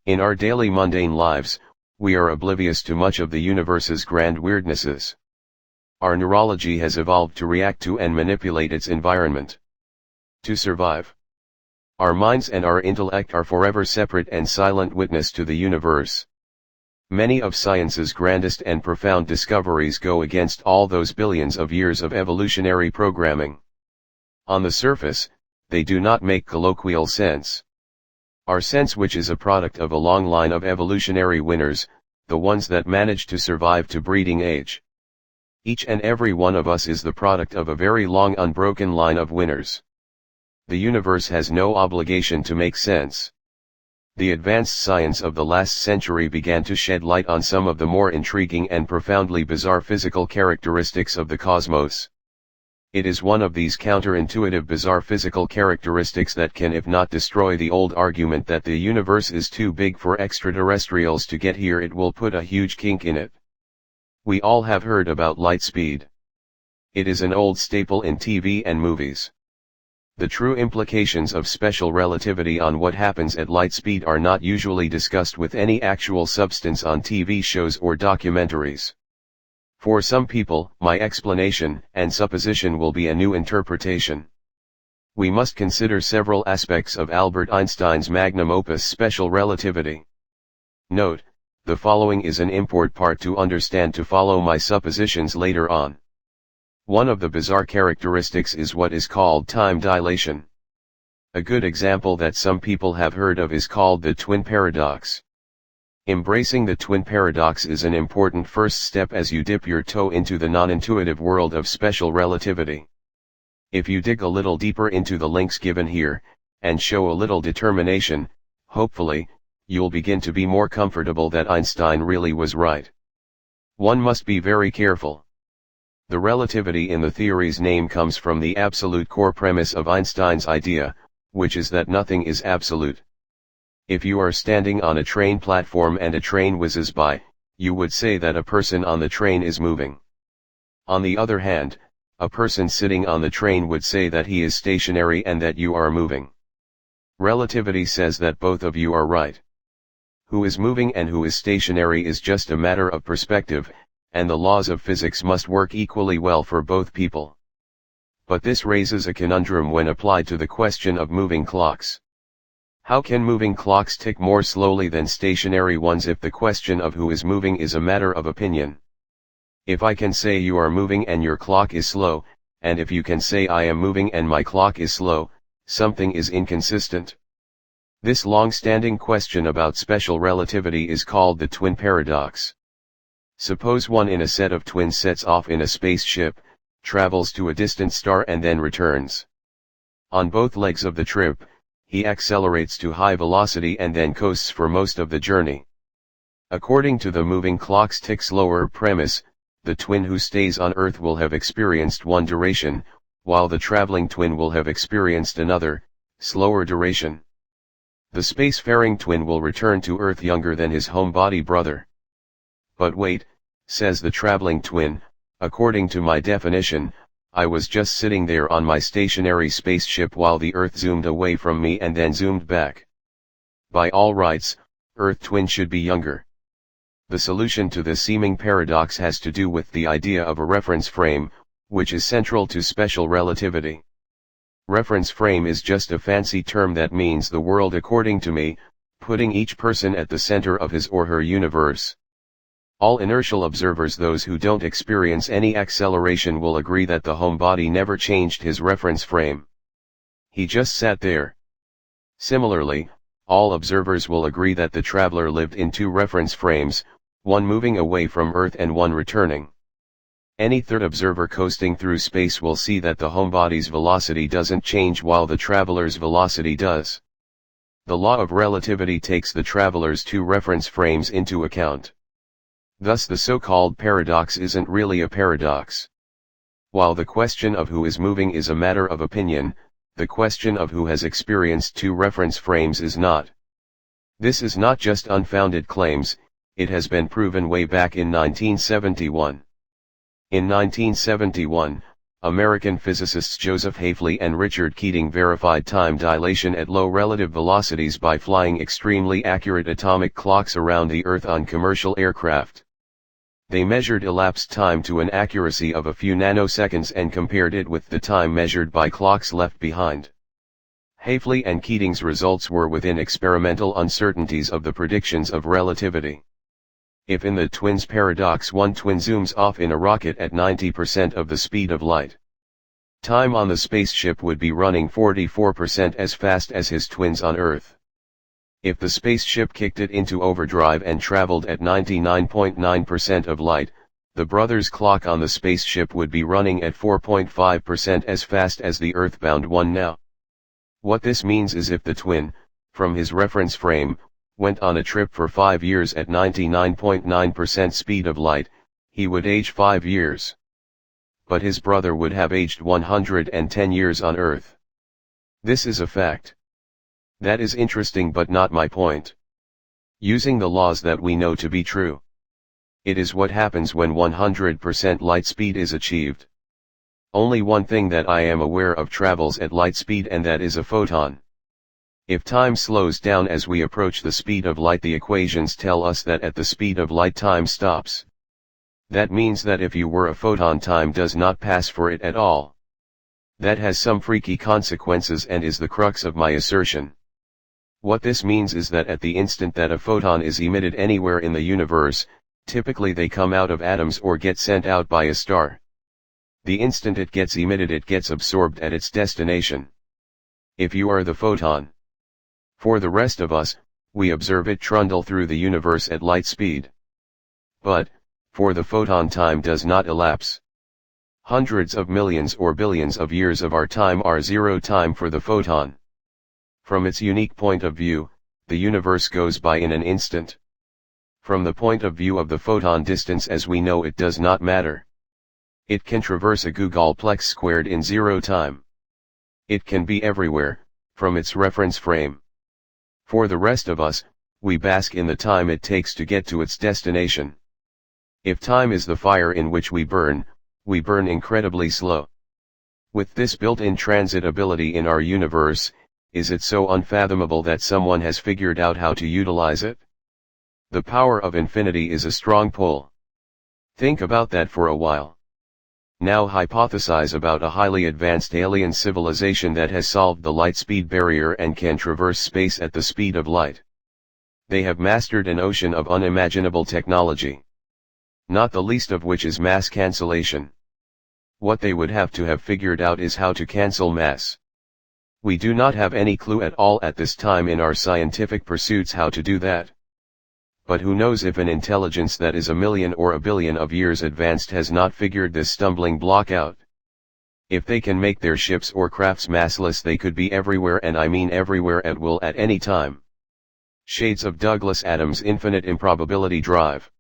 In our daily mundane lives, we are oblivious to much of the universe's grand weirdnesses. Our neurology has evolved to react to and manipulate its environment. To survive. Our minds and our intellect are forever separate and silent witness to the universe. Many of science's grandest and profound discoveries go against all those billions of years of evolutionary programming. On the surface, they do not make colloquial sense. Our sense, which is a product of a long line of evolutionary winners, the ones that manage to survive to breeding age. Each and every one of us is the product of a very long unbroken line of winners. The universe has no obligation to make sense. The advanced science of the last century began to shed light on some of the more intriguing and profoundly bizarre physical characteristics of the cosmos. It is one of these counterintuitive bizarre physical characteristics that can, if not destroy the old argument that the universe is too big for extraterrestrials to get here, it will put a huge kink in it. We all have heard about light speed. It is an old staple in TV and movies. The true implications of special relativity on what happens at light speed are not usually discussed with any actual substance on TV shows or documentaries. For some people, my explanation and supposition will be a new interpretation. We must consider several aspects of Albert Einstein's magnum opus, special relativity. Note, the following is an important part to understand to follow my suppositions later on. One of the bizarre characteristics is what is called time dilation. A good example that some people have heard of is called the twin paradox. Embracing the twin paradox is an important first step as you dip your toe into the non-intuitive world of special relativity. If you dig a little deeper into the links given here, and show a little determination, hopefully, you'll begin to be more comfortable that Einstein really was right. One must be very careful. The relativity in the theory's name comes from the absolute core premise of Einstein's idea, which is that nothing is absolute. If you are standing on a train platform and a train whizzes by, you would say that a person on the train is moving. On the other hand, a person sitting on the train would say that he is stationary and that you are moving. Relativity says that both of you are right. Who is moving and who is stationary is just a matter of perspective, and the laws of physics must work equally well for both people. But this raises a conundrum when applied to the question of moving clocks. How can moving clocks tick more slowly than stationary ones if the question of who is moving is a matter of opinion? If I can say you are moving and your clock is slow, and if you can say I am moving and my clock is slow, something is inconsistent. This long-standing question about special relativity is called the twin paradox. Suppose one in a set of twins sets off in a spaceship, travels to a distant star and then returns. On both legs of the trip, he accelerates to high velocity and then coasts for most of the journey. According to the moving clocks tick slower premise, the twin who stays on Earth will have experienced one duration, while the traveling twin will have experienced another, slower duration. The spacefaring twin will return to Earth younger than his homebody brother. But wait, says the traveling twin, according to my definition, I was just sitting there on my stationary spaceship while the Earth zoomed away from me and then zoomed back. By all rights, Earth twin should be younger. The solution to this seeming paradox has to do with the idea of a reference frame, which is central to special relativity. Reference frame is just a fancy term that means the world according to me, putting each person at the center of his or her universe. All inertial observers, those who don't experience any acceleration, will agree that the homebody never changed his reference frame. He just sat there. Similarly, all observers will agree that the traveler lived in two reference frames, one moving away from Earth and one returning. Any third observer coasting through space will see that the homebody's velocity doesn't change while the traveler's velocity does. The law of relativity takes the traveler's two reference frames into account. Thus the so-called paradox isn't really a paradox. While the question of who is moving is a matter of opinion, the question of who has experienced two reference frames is not. This is not just unfounded claims, it has been proven way back in 1971. In 1971, American physicists Joseph Hafele and Richard Keating verified time dilation at low relative velocities by flying extremely accurate atomic clocks around the Earth on commercial aircraft. They measured elapsed time to an accuracy of a few nanoseconds and compared it with the time measured by clocks left behind. Hafele and Keating's results were within experimental uncertainties of the predictions of relativity. If in the twins paradox one twin zooms off in a rocket at 90% of the speed of light, time on the spaceship would be running 44% as fast as his twins on Earth. If the spaceship kicked it into overdrive and traveled at 99.9% of light, the brothers' clock on the spaceship would be running at 4.5% as fast as the Earthbound one now. What this means is if the twin, from his reference frame, went on a trip for 5 years at 99.9% speed of light, he would age 5 years. But his brother would have aged 110 years on Earth. This is a fact. That is interesting but not my point. Using the laws that we know to be true. It is what happens when 100% light speed is achieved. Only one thing that I am aware of travels at light speed, and that is a photon. If time slows down as we approach the speed of light, the equations tell us that at the speed of light time stops. That means that if you were a photon, time does not pass for it at all. That has some freaky consequences and is the crux of my assertion. What this means is that at the instant that a photon is emitted anywhere in the universe, typically they come out of atoms or get sent out by a star. The instant it gets emitted, it gets absorbed at its destination. If you are the photon. For the rest of us, we observe it trundle through the universe at light speed. But, for the photon, time does not elapse. Hundreds of millions or billions of years of our time are zero time for the photon. From its unique point of view, the universe goes by in an instant. From the point of view of the photon, distance as we know it does not matter. It can traverse a googolplex squared in zero time. It can be everywhere, from its reference frame. For the rest of us, we bask in the time it takes to get to its destination. If time is the fire in which we burn incredibly slow. With this built-in transitability in our universe, is it so unfathomable that someone has figured out how to utilize it? The power of infinity is a strong pull. Think about that for a while. Now hypothesize about a highly advanced alien civilization that has solved the light speed barrier and can traverse space at the speed of light. They have mastered an ocean of unimaginable technology. Not the least of which is mass cancellation. What they would have to have figured out is how to cancel mass. We do not have any clue at all at this time in our scientific pursuits how to do that. But who knows if an intelligence that is 1,000,000 or 1,000,000,000 of years advanced has not figured this stumbling block out. If they can make their ships or crafts massless, they could be everywhere, and I mean everywhere at will at any time. Shades of Douglas Adams' infinite improbability drive.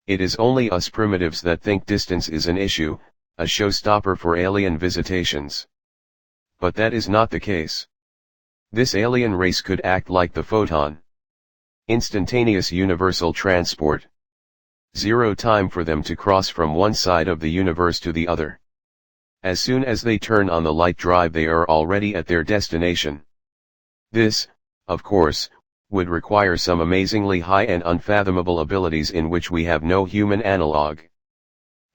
It is only us primitives that think distance is an issue, a showstopper for alien visitations. But that is not the case. This alien race could act like the photon. Instantaneous universal transport. Zero time for them to cross from one side of the universe to the other. As soon as they turn on the light drive, they are already at their destination. This, of course, would require some amazingly high and unfathomable abilities in which we have no human analog.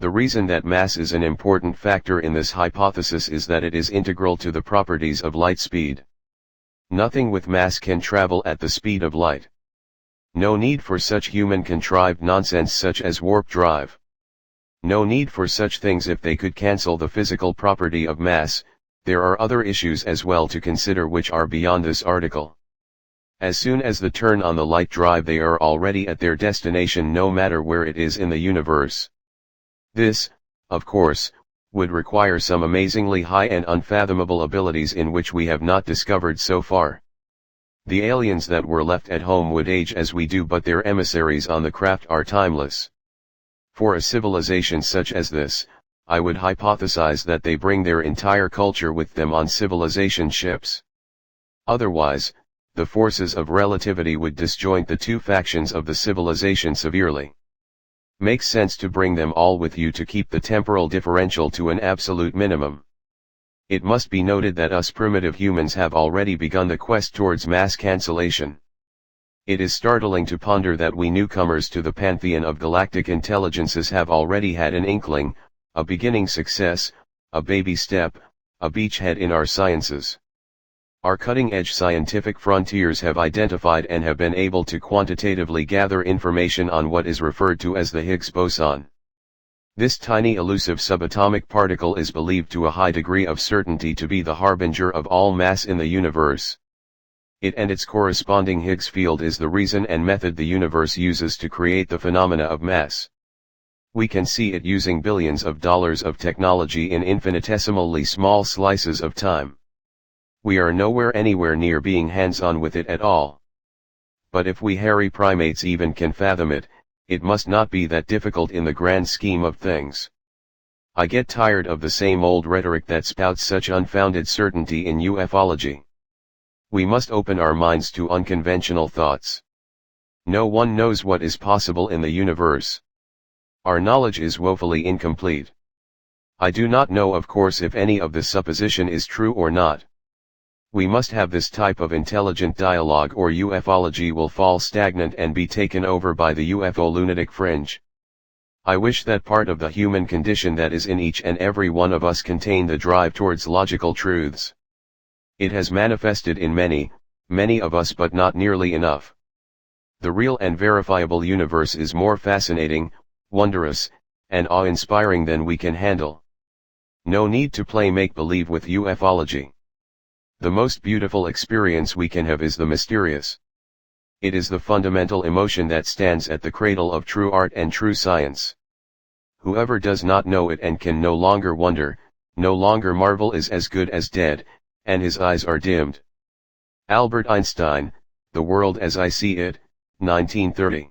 The reason that mass is an important factor in this hypothesis is that it is integral to the properties of light speed. Nothing with mass can travel at the speed of light. No need for such human-contrived nonsense such as warp drive. No need for such things if they could cancel the physical property of mass. There are other issues as well to consider which are beyond this article. As soon as they turn on the light drive, they are already at their destination no matter where it is in the universe. This, of course, would require some amazingly high and unfathomable abilities in which we have not discovered so far. The aliens that were left at home would age as we do, but their emissaries on the craft are timeless. For a civilization such as this, I would hypothesize that they bring their entire culture with them on civilization ships. Otherwise, the forces of relativity would disjoint the two factions of the civilization severely. Makes sense to bring them all with you to keep the temporal differential to an absolute minimum. It must be noted that us primitive humans have already begun the quest towards mass cancellation. It is startling to ponder that we newcomers to the pantheon of galactic intelligences have already had an inkling, a beginning success, a baby step, a beachhead in our sciences. Our cutting-edge scientific frontiers have identified and have been able to quantitatively gather information on what is referred to as the Higgs boson. This tiny elusive subatomic particle is believed to a high degree of certainty to be the harbinger of all mass in the universe. It and its corresponding Higgs field is the reason and method the universe uses to create the phenomena of mass. We can see it using billions of dollars of technology in infinitesimally small slices of time. We are nowhere anywhere near being hands-on with it at all. But if we hairy primates even can fathom it, it must not be that difficult in the grand scheme of things. I get tired of the same old rhetoric that spouts such unfounded certainty in ufology. We must open our minds to unconventional thoughts. No one knows what is possible in the universe. Our knowledge is woefully incomplete. I do not know, of course, if any of this supposition is true or not. We must have this type of intelligent dialogue or ufology will fall stagnant and be taken over by the UFO lunatic fringe. I wish that part of the human condition that is in each and every one of us contained the drive towards logical truths. It has manifested in many of us, but not nearly enough. The real and verifiable universe is more fascinating, wondrous, and awe-inspiring than we can handle. No need to play make-believe with ufology. The most beautiful experience we can have is the mysterious. It is the fundamental emotion that stands at the cradle of true art and true science. Whoever does not know it and can no longer wonder, no longer marvel is as good as dead, and his eyes are dimmed. Albert Einstein, The World as I See It, 1930.